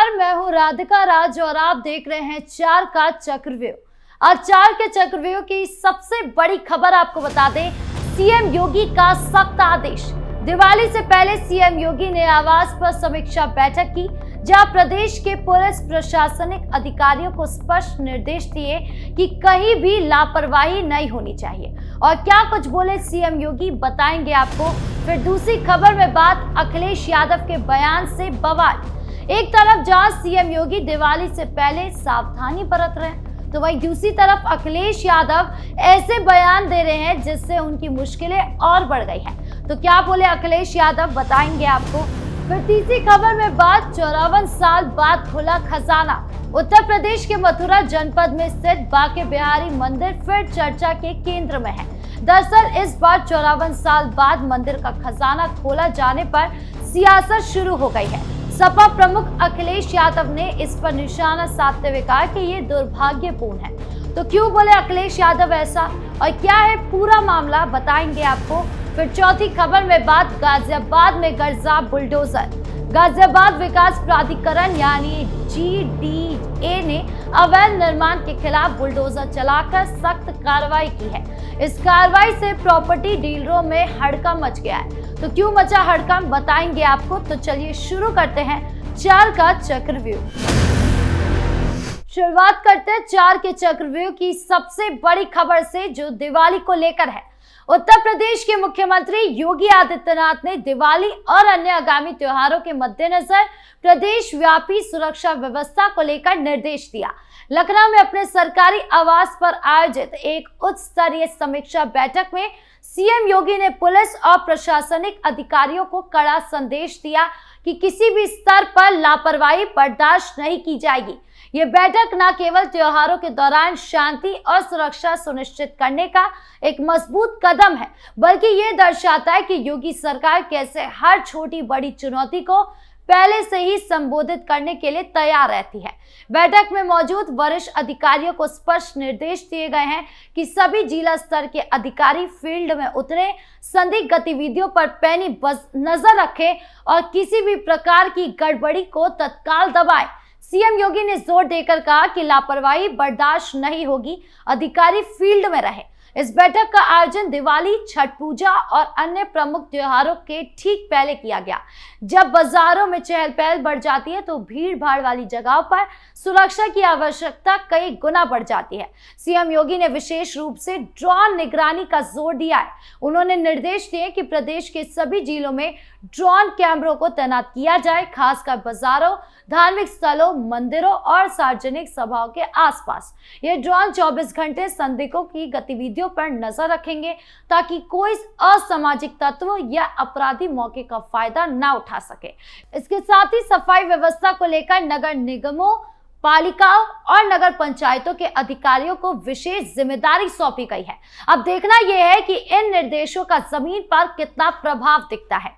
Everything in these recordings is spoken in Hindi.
नमस्कार, मैं हूं राधिका राज और आप देख रहे हैं चार का चक्रव्यूह। आज चार के चक्रव्यूह की सबसे बड़ी खबर आपको बता दें, सीएम योगी का सख्त आदेश। दिवाली से पहले सीएम योगी ने आवास पर समीक्षा बैठक की, जहां प्रदेश के पुलिस प्रशासनिक अधिकारियों को स्पष्ट निर्देश दिए कि कहीं भी लापरवाही नहीं होनी चाहिए। और क्या कुछ बोले सीएम योगी, बताएंगे आपको। फिर दूसरी खबर में बात अखिलेश यादव के बयान से बवाल। एक तरफ जहां सीएम योगी दिवाली से पहले सावधानी बरत रहे हैं, तो वहीं दूसरी तरफ अखिलेश यादव ऐसे बयान दे रहे हैं जिससे उनकी मुश्किलें और बढ़ गई हैं। तो क्या बोले अखिलेश यादव, बताएंगे आपको। फिर तीसरी खबर में बात 54 साल बाद खुला खजाना। उत्तर प्रदेश के मथुरा जनपद में स्थित बांके बिहारी मंदिर फिर चर्चा के केंद्र में है। दरअसल इस बार 54 साल बाद मंदिर का खजाना खोला जाने पर सियासत शुरू हो गई है। सपा प्रमुख अखिलेश यादव ने इस पर निशाना साधते हुए कहा कि ये दुर्भाग्यपूर्ण है। तो क्यों बोले अखिलेश यादव ऐसा और क्या है पूरा मामला, बताएंगे आपको। फिर चौथी खबर में बात गाजियाबाद में गरजा बुलडोजर। गाजियाबाद विकास प्राधिकरण यानी GDA ने अवैध निर्माण के खिलाफ बुलडोजर चलाकर सख्त कार्रवाई की है। इस कार्रवाई से प्रॉपर्टी डीलरों में हड़कंप मच गया है। तो क्यों मचा हड़कंप, बताएंगे आपको। तो चलिए शुरू करते हैं चार का चक्रव्यूह। शुरुआत करते हैं चार के चक्रव्यूह की सबसे बड़ी खबर से, जो दिवाली को लेकर है। उत्तर प्रदेश के मुख्यमंत्री योगी आदित्यनाथ ने दिवाली और अन्य आगामी त्योहारों के मद्देनजर प्रदेश व्यापी सुरक्षा व्यवस्था को लेकर निर्देश दिया। लखनऊ में अपने सरकारी आवास पर आयोजित एक उच्च स्तरीय समीक्षा बैठक में सीएम योगी ने पुलिस और प्रशासनिक अधिकारियों को कड़ा संदेश दिया कि किसी भी स्तर पर लापरवाही बर्दाश्त नहीं की जाएगी। ये बैठक न केवल त्योहारों के दौरान शांति और सुरक्षा सुनिश्चित करने का एक मजबूत कदम है, बल्कि ये दर्शाता है कि योगी सरकार कैसे हर छोटी बड़ी चुनौती को पहले से ही संबोधित करने के लिए तैयार रहती है। बैठक में मौजूद वरिष्ठ अधिकारियों को स्पष्ट निर्देश दिए गए हैं कि सभी जिला स्तर के अधिकारी फील्ड में उतरे, संदिग्ध गतिविधियों पर पैनी नजर रखें और किसी भी प्रकार की गड़बड़ी को तत्काल दबाएं। सीएम योगी ने जोर देकर कहा कि लापरवाही बर्दाश्त नहीं होगी, अधिकारी फील्ड में रहे। इस बैठक का आयोजन दिवाली, छठ पूजा और अन्य प्रमुख त्योहारों के ठीक पहले किया गया, जब बाजारों में चहल पहल बढ़ जाती है तो भीड़ भाड़ वाली जगहों पर सुरक्षा की आवश्यकता कई गुना बढ़ जाती है। सीएम योगी ने विशेष रूप से ड्रोन निगरानी का जोर दिया है। उन्होंने निर्देश दिए कि प्रदेश के सभी जिलों में ड्रोन कैमरों को तैनात किया जाए, खासकर बाजारों, धार्मिक स्थलों, मंदिरों और सार्वजनिक सभाओं के आसपास। ये ड्रोन 24 घंटे संदिग्धों की गतिविधियों पर नजर रखेंगे ताकि कोई असामाजिक तत्व या अपराधी मौके का फायदा न उठा सके। इसके साथ ही सफाई व्यवस्था को लेकर नगर निगमों, पालिकाओं और नगर पंचायतों के अधिकारियों को विशेष जिम्मेदारी सौंपी गई है। अब देखना यह है कि इन निर्देशों का जमीन पर कितना प्रभाव दिखता है।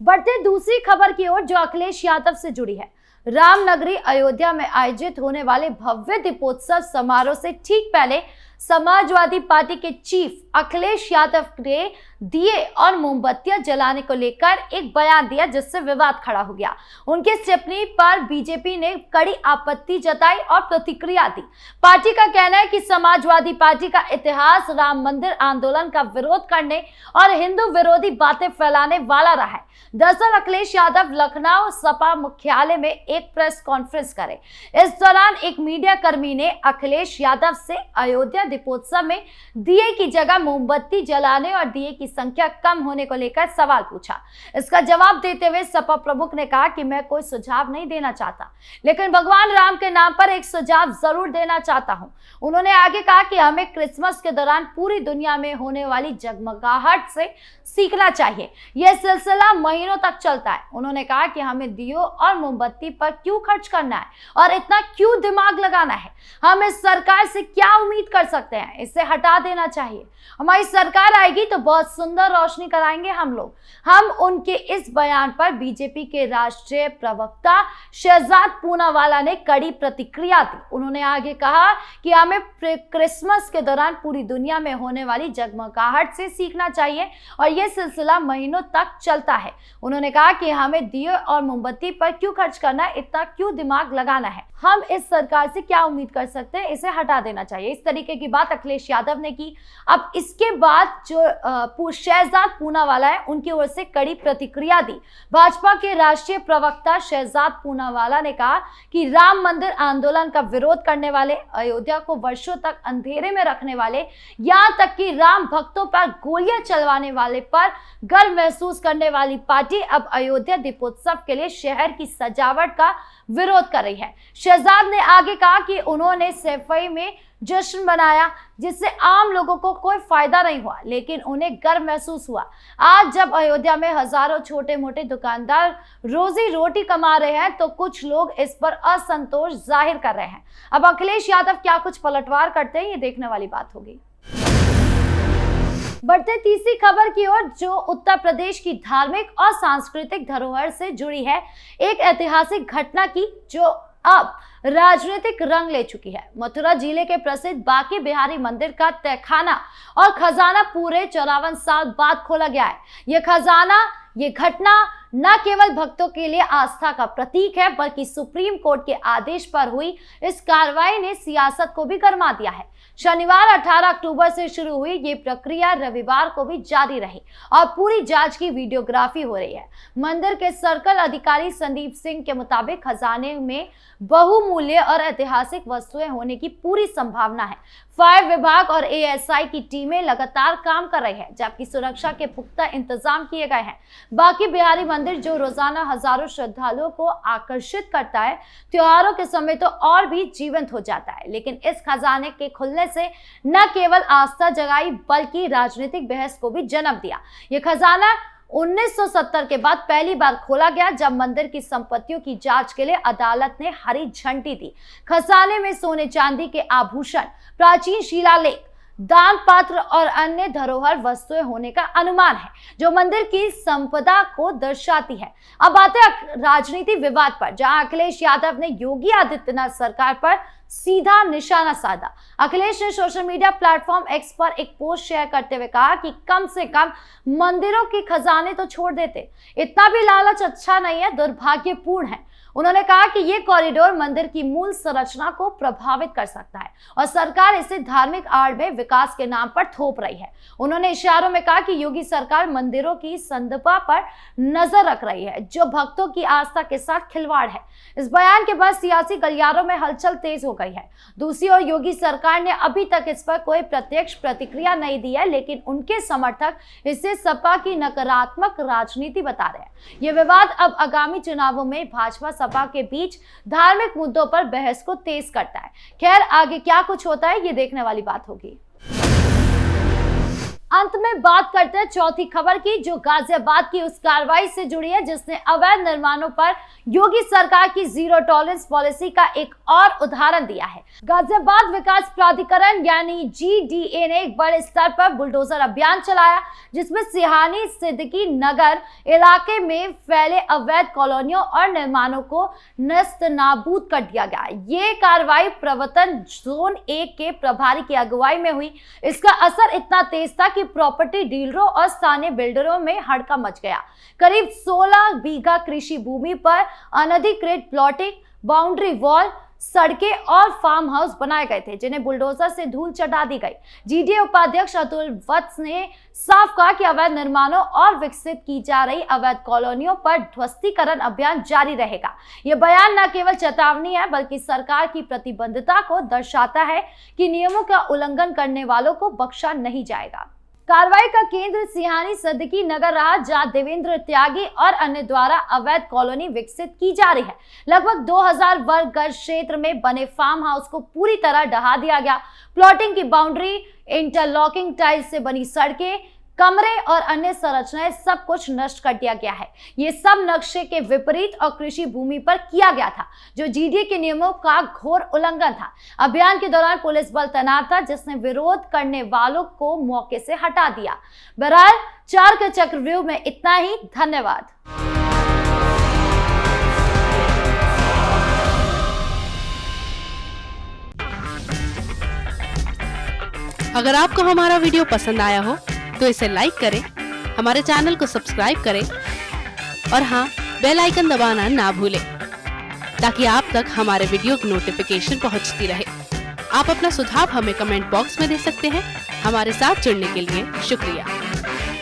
बढ़ते दूसरी खबर की ओर, जो अखिलेश यादव से जुड़ी है। रामनगरी अयोध्या में आयोजित होने वाले भव्य दीपोत्सव समारोह से ठीक पहले समाजवादी पार्टी के चीफ अखिलेश यादव ने दिए और मोमबत्तियां जलाने को लेकर एक बयान दिया, जिससे विवाद खड़ा हो गया। उनके टिप्पणी पर बीजेपी ने कड़ी आपत्ति जताई और प्रतिक्रिया दी। पार्टी का कहना है कि समाजवादी पार्टी का इतिहास राम मंदिर आंदोलन का विरोध करने और हिंदू विरोधी बातें फैलाने वाला रहा है। दरअसल अखिलेश यादव लखनऊ सपा मुख्यालय में एक प्रेस कॉन्फ्रेंस करे। इस दौरान एक मीडिया कर्मी ने अखिलेश यादव से अयोध्या दीपोत्सव में दिए की जगह मोमबत्ती जलाने और दिए की संख्या कम होने को लेकर सवाल पूछा। इसका जवाब देते हुए सपा प्रमुख ने कहा कि मैं कोई सुझाव नहीं देना चाहता, लेकिन भगवान राम के नाम पर एक सुझाव जरूर देना चाहता हूं। उन्होंने आगे कहा कि हमें क्रिसमस के दौरान पूरी दुनिया में होने वाली जगमगाहट से सीखना चाहिए। यह सिलसिला महीनों तक चलता है। उन्होंने कहा कि हमें दियों और मोमबत्ती पर क्यों खर्च करना है और इतना क्यों दिमाग लगाना है। हम इस सरकार से क्या उम्मीद कर सकते सकते हैं, इसे हटा देना चाहिए। हमारी सरकार आएगी तो बहुत सुंदर रोशनी कराएंगे हम लोग। हम उनके इस बयान पर बीजेपी के राष्ट्रीय प्रवक्ता शहजाद पूनावाला ने कड़ी प्रतिक्रिया दी। उन्होंने आगे कहा कि हमें क्रिसमस के दौरान पूरी दुनिया में होने वाली जगमगाहट से सीखना चाहिए और यह सिलसिला महीनों तक चलता है। उन्होंने कहा कि हमें दिए और मोमबत्ती पर क्यों खर्च करना है, इतना क्यों दिमाग लगाना है, हम इस सरकार से क्या उम्मीद कर सकते हैं, इसे हटा देना चाहिए। इस तरीके की बात अखिलेश यादव ने की। अब इसके बाद जो शहजाद पूनावाला है उनकी ओर से कड़ी प्रतिक्रिया दी। भाजपा के राष्ट्रीय प्रवक्ता शहजाद पूनावाला ने कहा कि राम मंदिर आंदोलन का विरोध करने वाले, अयोध्या को वर्षों तक अंधेरे में रखने वाले, यहाँ तक कि राम भक्तों पर गोलियां चलवाने वाले पर गर्व महसूस करने वाली पार्टी अब अयोध्या दीपोत्सव के लिए शहर की सजावट का विरोध कर रही है। शहजाद ने आगे कहा कि उन्होंने सैफई में जश्न मनाया जिससे आम लोगों को कोई फायदा नहीं हुआ, लेकिन उन्हें गर्व महसूस हुआ। आज जब अयोध्या में हजारों छोटे मोटे दुकानदार रोजी रोटी कमा रहे हैं तो कुछ लोग इस पर असंतोष जाहिर कर रहे हैं। अब अखिलेश यादव क्या कुछ पलटवार करते हैं, ये देखने वाली बात होगी। बढ़ते तीसरी खबर की ओर, जो उत्तर प्रदेश की धार्मिक और सांस्कृतिक धरोहर से जुड़ी है एक ऐतिहासिक घटना की जो अब राजनीतिक रंग ले चुकी है। मथुरा जिले के प्रसिद्ध बांके बिहारी मंदिर का तहखाना और खजाना पूरे 54 साल बाद खोला गया है। ये घटना न केवल भक्तों के लिए आस्था का प्रतीक है बल्कि सुप्रीम कोर्ट के आदेश पर हुई इस कार्रवाई ने सियासत को भी गरमा दिया है। शनिवार 18 अक्टूबर से शुरू हुई ये प्रक्रिया रविवार को भी जारी रही और पूरी जांच की वीडियोग्राफी हो रही है। मंदिर के सर्कल अधिकारी संदीप सिंह के मुताबिक खजाने में बहुमूल्य और ऐतिहासिक वस्तुएं होने की पूरी संभावना है। फायर विभाग और एएसआई की टीमें लगातार काम कर रही है जबकि सुरक्षा के पुख्ता इंतजाम किए गए हैं। बांके बिहारी मंदिर जो रोजाना हजारों श्रद्धालुओं को आकर्षित करता है, त्योहारों के समय तो और भी जीवंत हो जाता है। लेकिन इस खजाने के खुलने से न केवल आस्था जगाई बल्कि राजनीतिक बहस को भी जन्म दिया। ये खजाना 1970 के बाद पहली बार खोला गया जब मंदिर की संपत्तियों की जांच के लिए अदालत ने हरी झंडी दी। खजाने में सोने चांदी के आभूषण, प्राचीन शिलालेख, दान पात्र और अन्य धरोहर वस्तुएं होने का अनुमान है जो मंदिर की संपदा को दर्शाती है। अब आते हैं राजनीति विवाद पर, जहां अखिलेश यादव ने योगी आदित्यनाथ सरकार पर सीधा निशाना साधा। अखिलेश ने सोशल मीडिया प्लेटफॉर्म एक्स पर एक पोस्ट शेयर करते हुए कहा कि कम से कम मंदिरों के खजाने तो छोड़ देते, इतना भी लालच अच्छा नहीं है, दुर्भाग्यपूर्ण है। उन्होंने कहा कि ये कॉरिडोर मंदिर की मूल संरचना को प्रभावित कर सकता है और सरकार इसे धार्मिक आड़ में विकास के नाम पर थोप रही है। उन्होंने इशारों में कहा कि योगी सरकार मंदिरों की संदपा पर नजर रख रही है जो भक्तों की आस्था के साथ खिलवाड़ है। इस बयान के बाद सियासी गलियारों में हलचल तेज हो गई है। दूसरी ओर योगी सरकार ने अभी तक इस पर कोई प्रत्यक्ष प्रतिक्रिया नहीं दी है, लेकिन उनके समर्थक इसे सपा की नकारात्मक राजनीति बता रहे हैं। ये विवाद अब आगामी चुनावों में भाजपा सपा के बीच धार्मिक मुद्दों पर बहस को तेज करता है। खैर, आगे क्या कुछ होता है ये देखने वाली बात होगी। अंत में बात करते हैं चौथी खबर की, जो गाजियाबाद की उस कार्रवाई से जुड़ी है जिसने अवैध निर्माणों पर योगी सरकार की जीरो टॉलरेंस पॉलिसी का एक और उदाहरण दिया है। गाजियाबाद विकास प्राधिकरण यानी जीडीए ने एक बड़े स्तर पर बुलडोजर अभियान चलाया जिसमें सिहानी सिद्दीकी नगर इलाके में फैले अवैध कॉलोनियों और निर्माणों को नस्तनाबूद कर दिया गया। ये कार्रवाई प्रवर्तन जोन 1 के प्रभारी की अगुवाई में हुई। इसका असर इतना तेज था कि प्रॉपर्टी डीलरों और स्थानीय बिल्डरों में हड़कंप मच गया। करीब 16 बीघा कृषि भूमि पर अनधिकृत प्लॉटिंग, बाउंड्री वॉल, सड़कें और फार्म हाउस बनाए गए थे जिन्हें बुलडोजर से धूल चटा दी गई। जीडीए उपाध्यक्ष अतुल वत्स ने साफ कहा कि अवैध निर्माणों और विकसित की जा रही अवैध कॉलोनियों पर ध्वस्तीकरण अभियान जारी रहेगा। यह बयान न केवल चेतावनी है बल्कि सरकार की प्रतिबद्धता को दर्शाता है कि नियमों का उल्लंघन करने वालों को बख्शा नहीं जाएगा। कार्रवाई का केंद्र सिहानी सिद्दीकी नगर रहा जहां देवेंद्र त्यागी और अन्य द्वारा अवैध कॉलोनी विकसित की जा रही है। लगभग 2000 वर्ग गज क्षेत्र में बने फार्म हाउस को पूरी तरह ढहा दिया गया। प्लॉटिंग की बाउंड्री, इंटरलॉकिंग टाइल्स से बनी सड़कें, कमरे और अन्य संरचनाएं सब कुछ नष्ट कर दिया गया है। ये सब नक्शे के विपरीत और कृषि भूमि पर किया गया था, जो जीडीए के नियमों का घोर उल्लंघन था। अभियान के दौरान पुलिस बल तैनात था, जिसने विरोध करने वालों को मौके से हटा दिया। बहरहाल 4 के चक्रव्यूह में इतना ही। धन्यवाद। अगर आपको हमारा वीडियो पसंद आया हो तो इसे लाइक करें, हमारे चैनल को सब्सक्राइब करें और हाँ, बेल आइकन दबाना ना भूलें ताकि आप तक हमारे वीडियो की नोटिफिकेशन पहुंचती रहे। आप अपना सुझाव हमें कमेंट बॉक्स में दे सकते हैं। हमारे साथ जुड़ने के लिए शुक्रिया।